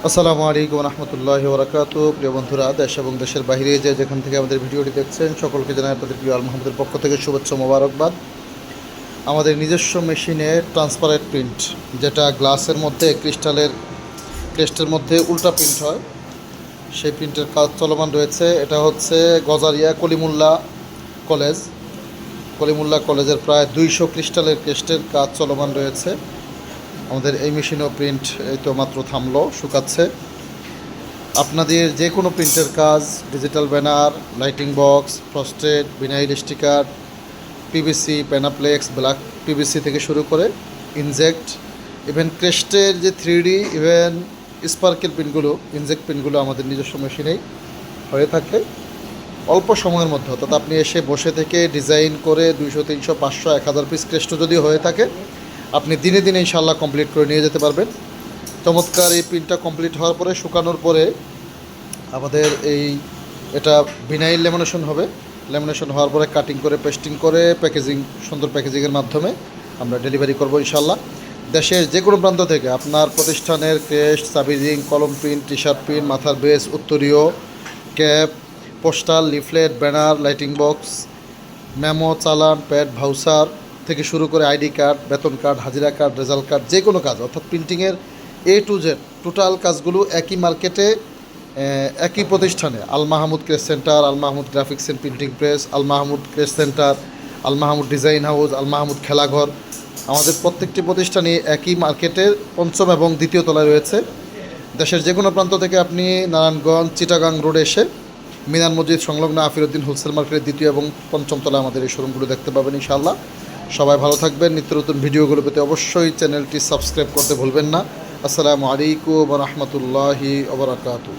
আসসালামু আলাইকুম রহমতুল্লাহি ওয়া বারাকাতুহু। প্রিয় বন্ধুরা, দেশ এবং দেশের বাইরে যেখান থেকে আমাদের ভিডিওটি দেখছেন সকলকে জানাই আপনাদের প্রিয় আল মাহমুদের পক্ষ থেকে শুভেচ্ছা মোবারকবাদ। আমাদের নিজস্ব মেশিনে ট্রান্সপারেন্ট প্রিন্ট, যেটা গ্লাসের মধ্যে ক্রিস্টের মধ্যে উল্টা প্রিন্ট হয়, সেই প্রিন্টের কাজ চলমান রয়েছে। এটা হচ্ছে গজারিয়া কলিমুল্লাহ কলেজের প্রায় 200 ক্রিস্টের কাজ চলমান রয়েছে। আমাদের এই মেশিনেও প্রিন্ট এই তো মাত্র থামলো, শুকাচ্ছে। আপনাদের যে কোনো প্রিন্টের কাজ, digital banner, lighting box, frosted, vinyl sticker, PVC, panaplex, black PVC থেকে শুরু করে ইনজেক্ট, ইভেন ক্রেস্টের যে 3D, ইভেন স্পার্কেল প্রিন্টগুলো, ইনজেক্ট প্রিন্টগুলো আমাদের নিজস্ব মেশিনেই হয়ে থাকে অল্প সময়ের মধ্যে। অর্থাৎ আপনি এসে বসে থেকে ডিজাইন করে 200, 300, 500, 1000 পিস ক্রেস্টও যদি হয়ে থাকে, আপনি দিনে দিনে ইনশাআল্লাহ কমপ্লিট করে নিয়ে যেতে পারবেন। চমৎকার এই প্রিন্টটা কমপ্লিট হওয়ার পরে, শুকানোর পরে আমাদের এটা ভিনাইল ল্যামিনেশন হবে। ল্যামিনেশন হওয়ার পরে কাটিং করে, পেস্টিং করে, সুন্দর প্যাকেজিংয়ের মাধ্যমে আমরা ডেলিভারি করব ইনশাআল্লাহ। দেশের যে কোনো প্রান্ত থেকে আপনার প্রতিষ্ঠানের ক্রেস্ট, চাবি রিং, কলম প্রিন্ট, টি শার্ট প্রিন্ট, মাথার বেস, উত্তরীয়, cap, postal, leaflet, banner, lighting box, memo, চালান, প্যাড, ভাউচার থেকে শুরু করে আইডি কার্ড, বেতন কার্ড, হাজিরা কার্ড, রেজাল্ট কার্ড, যে কোনো কাজ, অর্থাৎ প্রিন্টিংয়ের A to Z টোটাল কাজগুলো একই মার্কেটে, একই প্রতিষ্ঠানে, Al Mahmud crest centre, Al Mahmud graphics and printing press, Al Mahmud crest centre, Al Mahmud design house, Al Mahmud Khelaghar, আমাদের প্রত্যেকটি প্রতিষ্ঠানই একই মার্কেটের পঞ্চম এবং দ্বিতীয় তলায় রয়েছে। দেশের যে কোনো প্রান্ত থেকে আপনি নারায়ণগঞ্জ চিটাগাং রোডে এসে মিনার মসজিদ সংলগ্ন আফিরউদ্দিন হোলসেল মার্কেটের দ্বিতীয় এবং পঞ্চম তলায় আমাদের এই শোরুমগুলো দেখতে পাবেন ইনশাআল্লাহ। সবাই ভালো থাকবেন। নিত্য নতুন ভিডিওগুলো পেতে অবশ্যই চ্যানেলটি সাবস্ক্রাইব করতে ভুলবেন না। আসসালামু আলাইকুম ওয়া রাহমাতুল্লাহি ওয়া বারাকাতুহু।